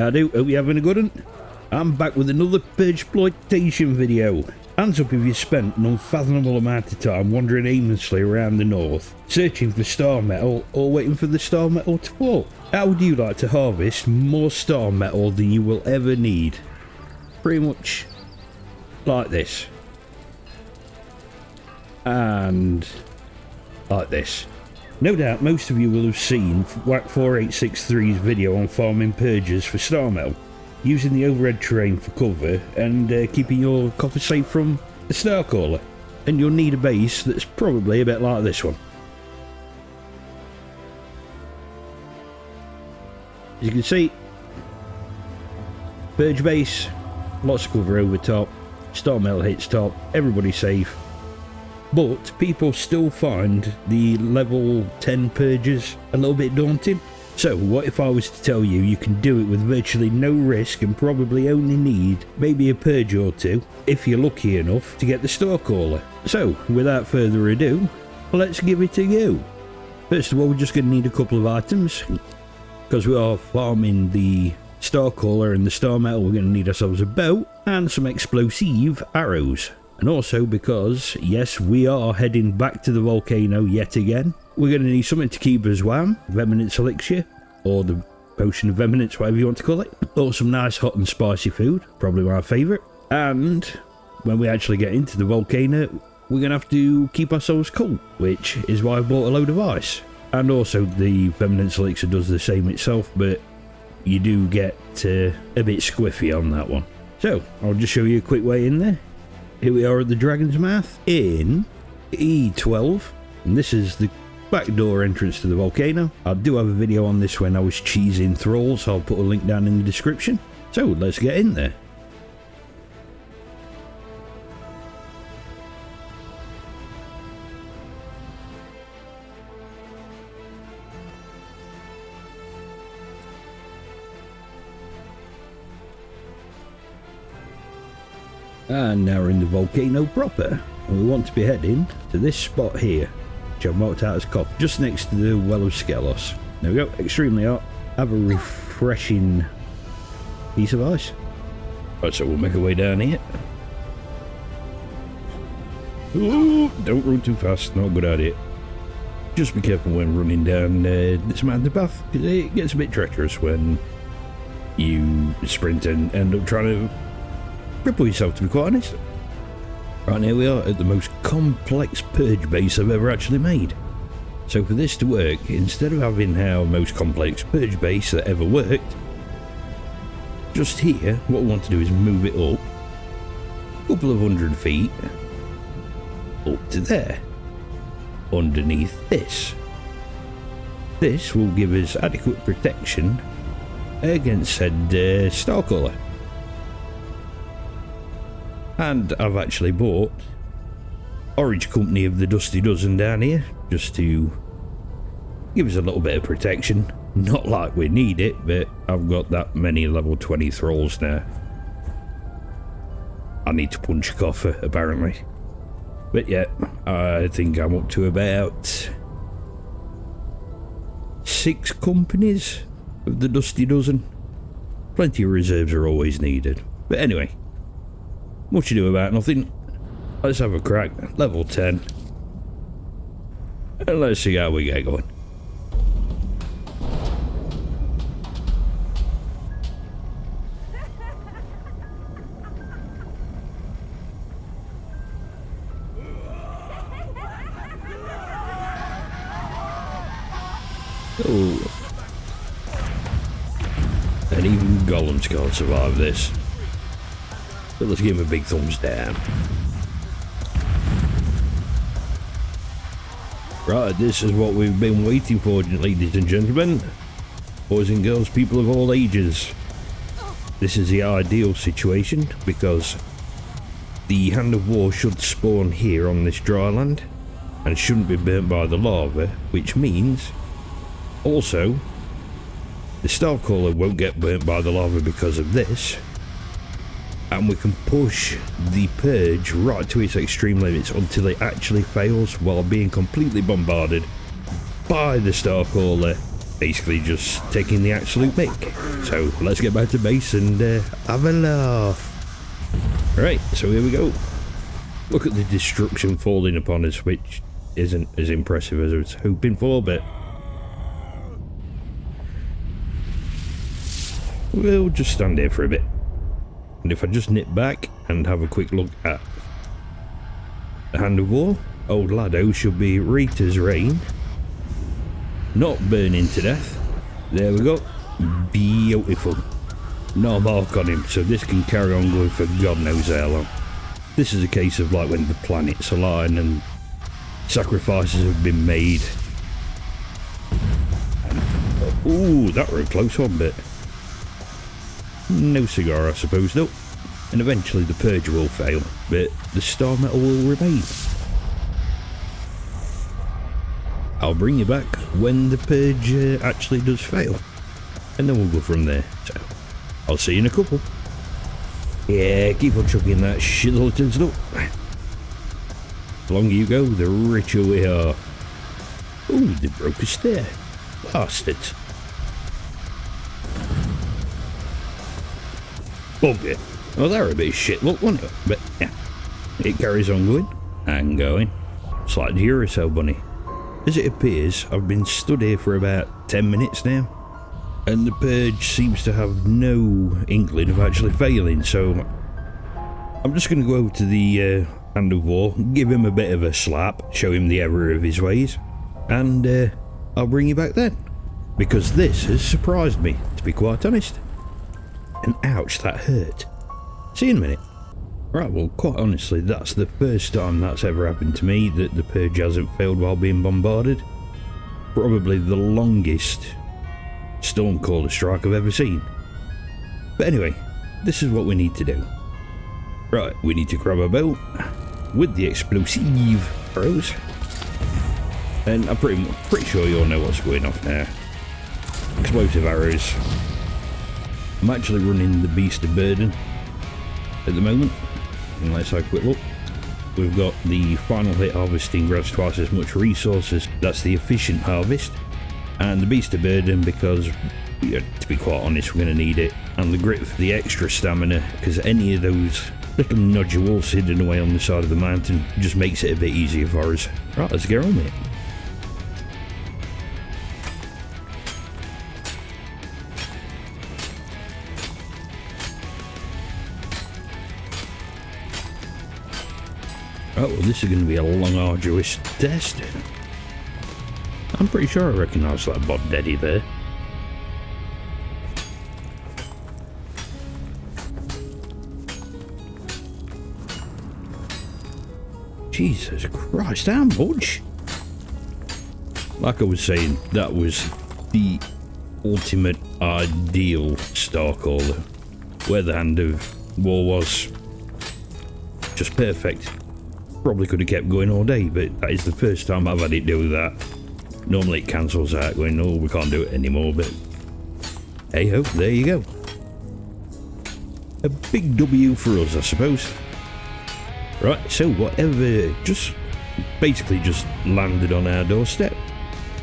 I do. Hope you're having a good one. I'm back with another Purge-ploitation video. Hands up if you spent an unfathomable amount of time wandering aimlessly around the north, searching for Starmetal or waiting for the Starmetal to fall. How would you like to harvest more Starmetal than you will ever need? Pretty much like this. And like this. No doubt most of you will have seen Ch4's video on farming purges for Starmatel, using the overhead terrain for cover and keeping your copper safe from the Starcaller. And you'll need a base that's probably a bit like this one. As you can see, Purge base, lots of cover over top, Starmatel hits top, everybody's safe. But people still find the level 10 purges a little bit daunting. So what if I was to tell you you can do it with virtually no risk and probably only need maybe a purge or two if you're lucky enough to get the Starcaller? So without further ado, let's give it a go. First of all, we're just going to need a couple of items. Because we are farming the Starcaller and the Starmetal, we're going to need ourselves a bow and some explosive arrows. And also because, yes, we are heading back to the volcano yet again. We're going to need something to keep us warm, Veminance Elixir, or the Potion of Veminance, whatever you want to call it. Or some nice hot and spicy food, probably my favourite. And when we actually get into the volcano, we're going to have to keep ourselves cool, which is why I bought a load of ice. And also the Veminance Elixir does the same itself, but you do get a bit squiffy on that one. So, I'll just show you a quick way in there. Here we are at the Dragon's Mouth in E12, and this is the back door entrance to the volcano. I do have a video on this when I was cheesing thralls, so I'll put a link down in the description. So let's get in there. And now we're in the volcano proper, and we want to be heading to this spot here, which I've marked out as Cop, just next to the Well of Skelos. There we go, extremely hot. Have a refreshing piece of ice. Right, so we'll make our way down here. Ooh, don't run too fast, not a good idea. Just be careful when running down this mountain path, because it gets a bit treacherous when you sprint and end up trying to cripple yourself, to be quite honest. Right, here we are at the most complex purge base I've ever actually made. So for this to work, instead of having our most complex purge base that ever worked, just here, what we want to do is move it up a couple of 100 feet up to there, underneath this. This will give us adequate protection against said Starcaller. And I've actually bought Orange Company of the Dusty Dozen down here, just to give us a little bit of protection. Not like we need it, but I've got that many level 20 thralls now. I need to punch a coffer, apparently. But yeah, I think I'm up to about 6 companies of the Dusty Dozen. Plenty of reserves are always needed. But anyway, much ado about nothing. Let's have a crack. Level 10. And let's see how we get going. Oh. And even golems can't survive this. So let's give him a big thumbs down. Right, this is what we've been waiting for, ladies and gentlemen. Boys and girls, people of all ages. This is the ideal situation because the Hand of War should spawn here on this dry land and shouldn't be burnt by the lava, which means also the Starcaller won't get burnt by the lava because of this. And we can push the Purge right to its extreme limits until it actually fails while being completely bombarded by the Starcaller basically just taking the absolute mick. So let's get back to base and have a laugh. Right, so here we go. Look at the destruction falling upon us, which isn't as impressive as I was hoping for, but we'll just stand here for a bit. And if I just nip back and have a quick look at the Hand of War, old Laddo should be right as rain. Not burning to death. There we go. Beautiful. No mark on him, so this can carry on going for God knows how long. This is a case of like when the planets align and sacrifices have been made. Ooh, that were a close one, but no cigar, I suppose, though. And eventually the Purge will fail, but the Starmetal will remain. I'll bring you back when the Purge actually does fail, and then we'll go from there. So, I'll see you in a couple. Yeah, keep on chucking that shitload up. The longer you go, the richer we are. Ooh, they broke a stair. Bastards. Bugger. Well, they're a bit of shit luck, wasn't it? But yeah, it carries on going and going. It's like the Duracell bunny. As it appears, I've been stood here for about 10 minutes now, and the Purge seems to have no inkling of actually failing, so I'm just going to go over to the Hand of War, give him a bit of a slap, show him the error of his ways, and I'll bring you back then, because this has surprised me, to be quite honest. And ouch, that hurt. See you in a minute. Right, well, quite honestly, that's the first time that's ever happened to me, that the Purge hasn't failed while being bombarded. Probably the longest Stormcaller strike I've ever seen. But anyway, this is what we need to do. Right, we need to grab a boat with the explosive arrows. And I'm pretty sure you all know what's going off now. Explosive arrows. I'm actually running the Beast of Burden at the moment. Unless I quick look, we've got the final hit harvesting grabs twice as much resources. That's the efficient harvest, and the Beast of Burden because, yeah, to be quite honest, we're going to need it, and the grit for the extra stamina, because any of those little nodules hidden away on the side of the mountain just makes it a bit easier for us. Right, let's get on with it. Oh, well, this is going to be a long, arduous test. I'm pretty sure I recognise that bod daddy there. Jesus Christ, how much? Like I was saying, that was the ultimate ideal Starcaller, where the Hand of War was. Just perfect. Probably could have kept going all day, but that is the first time I've had it do that. Normally it cancels out, going, no, we can't do it anymore, but hey ho, there you go. A big W for us, I suppose. Right, so whatever just basically just landed on our doorstep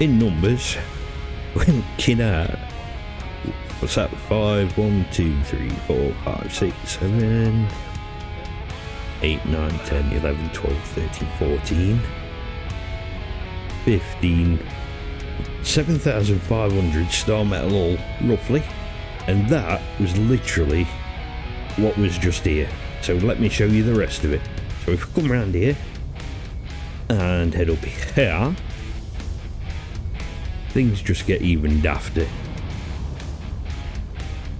in numbers. We're looking at, what's that? 5, 1, 2, 3, 4, 5, 6, 7, 8, 9, 10, 11, 12, 13, 14, 15, 7,500 Starmetal all, roughly. And that was literally what was just here. So let me show you the rest of it. So if we come around here and head up here, things just get even dafter.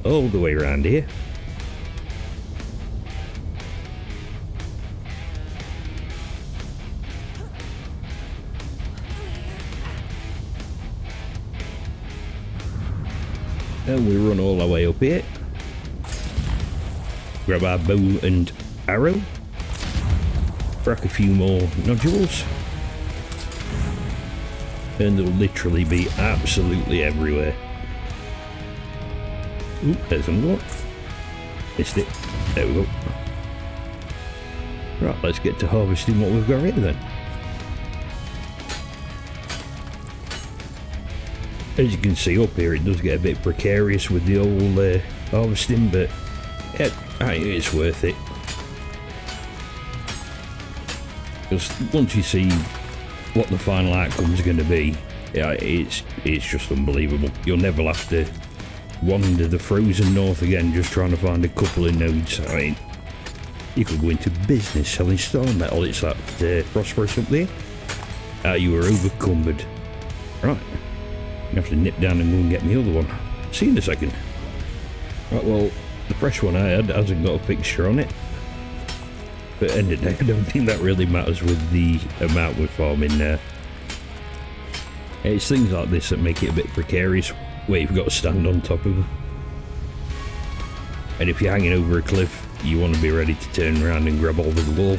All the way around here. And we run all our way up here. Grab our bow and arrow. Crack a few more nodules. And they'll literally be absolutely everywhere. Ooh, there's another one. Missed it. There we go. Right, let's get to harvesting what we've got here then. As you can see up here, it does get a bit precarious with the old harvesting, but yeah, it's worth it. Just once you see what the final outcome is going to be, yeah, it's just unbelievable. You'll never have to wander the frozen north again just trying to find a couple of nodes. I mean, you could go into business selling Starmetal. It's that prosperous up there. You are overcumbered. Right, you have to nip down and go and get the other one. See you in a second. Right, well, the fresh one I had hasn't got a picture on it. But end of the day, I don't think that really matters with the amount we're farming now. It's things like this that make it a bit precarious, where you've got to stand on top of them. And if you're hanging over a cliff, you want to be ready to turn around and grab hold of the wall.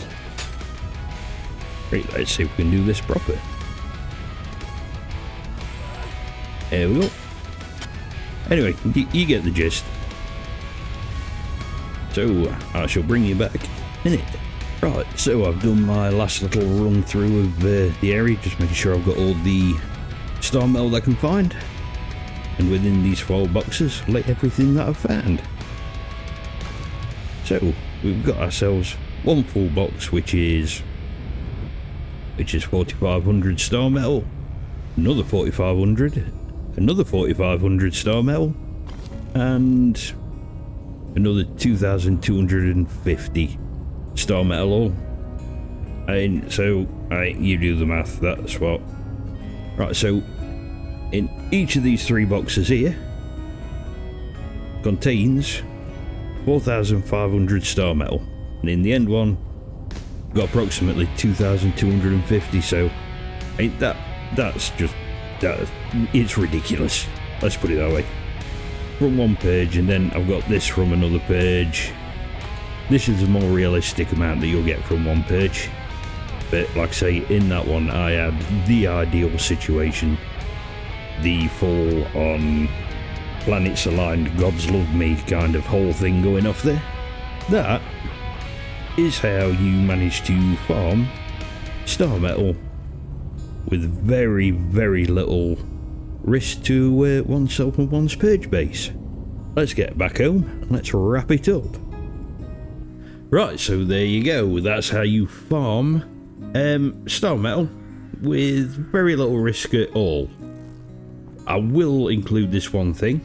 Right, let's see if we can do this proper. There we go. Anyway, you get the gist. So, I shall bring you back in it. Right, so I've done my last little run through of the area, just making sure I've got all the Starmetal I can find. And within these 4 boxes, lay everything that I've found. So, we've got ourselves one full box, which is 4,500 Starmetal, another 4,500, another 4,500 Starmetal, and another 2,250 Starmetal all. And so, you do the math, that's what. Right, so in each of these 3 boxes here contains 4,500 Starmetal, and in the end one got approximately 2,250. So that's it's ridiculous, let's put it that way, from one purge. And then I've got this from another purge. This is a more realistic amount that you'll get from one purge, but like I say, in that one I had the ideal situation, the full on planets aligned, gods love me kind of whole thing going off there. That is how you manage to farm Starmetal with very, very little risk to oneself and one's purge base. Let's get back home and let's wrap it up. Right, so there you go. That's how you farm Starmetal with very little risk at all. I will include this one thing.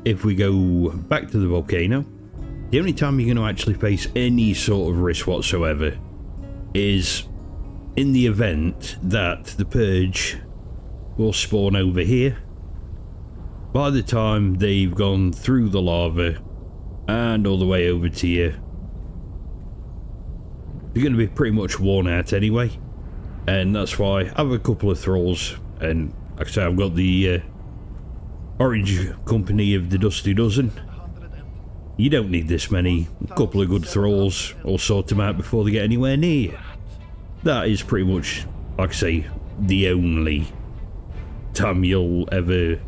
If we go back to the volcano, the only time you're going to actually face any sort of risk whatsoever is in the event that the purge will spawn over here. By the time they've gone through the lava and all the way over to you, you're going to be pretty much worn out anyway. And that's why I have a couple of thralls, and like I say, I've got the Orange Company of the Dusty Dozen. You don't need this many. A couple of good thralls will sort them out before they get anywhere near you. That is pretty much, like I say, the only time you'll ever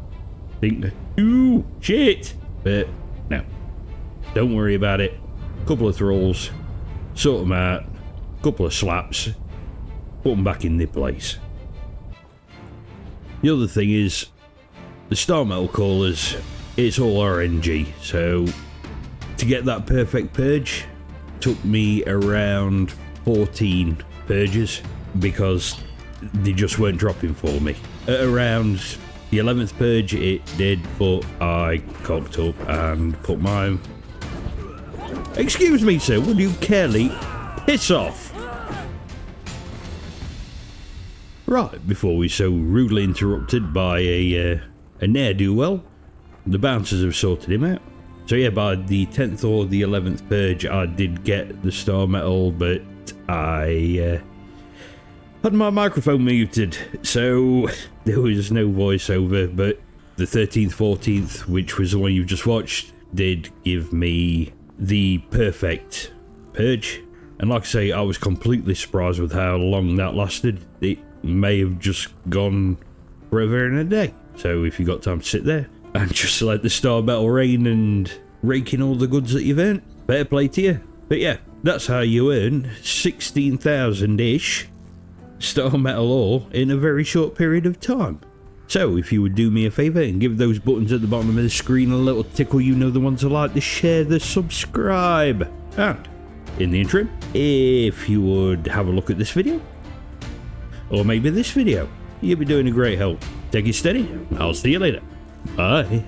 think, ooh, shit. But no, don't worry about it. A couple of thralls, sort them out, a couple of slaps, put them back in their place. The other thing is, the Starmetal callers, it's all RNG, so to get that perfect purge took me around 14 purges because they just weren't dropping for me. At around the 11th purge it did, but I cocked up and put my... Excuse me sir, will you carefully piss off? Right, before we so rudely interrupted by a ne'er-do-well, the bouncers have sorted him out. So yeah, by the 10th or the 11th purge I did get the Starmetal, but I had my microphone muted, so there was no voiceover. But the 13th, 14th, which was the one you've just watched, did give me the perfect purge. And like I say, I was completely surprised with how long that lasted. It may have just gone forever and a day. So if you got time to sit there and just let the Starmetal rain and rake in all the goods that you've earned, fair play to you. But yeah, that's how you earn 16,000-ish Starmetal ore in a very short period of time. So if you would do me a favour and give those buttons at the bottom of the screen a little tickle, you know the ones I like, the share, the subscribe. And in the interim, if you would have a look at this video, or maybe this video, you'll be doing a great help. Take it steady. I'll see you later. Bye.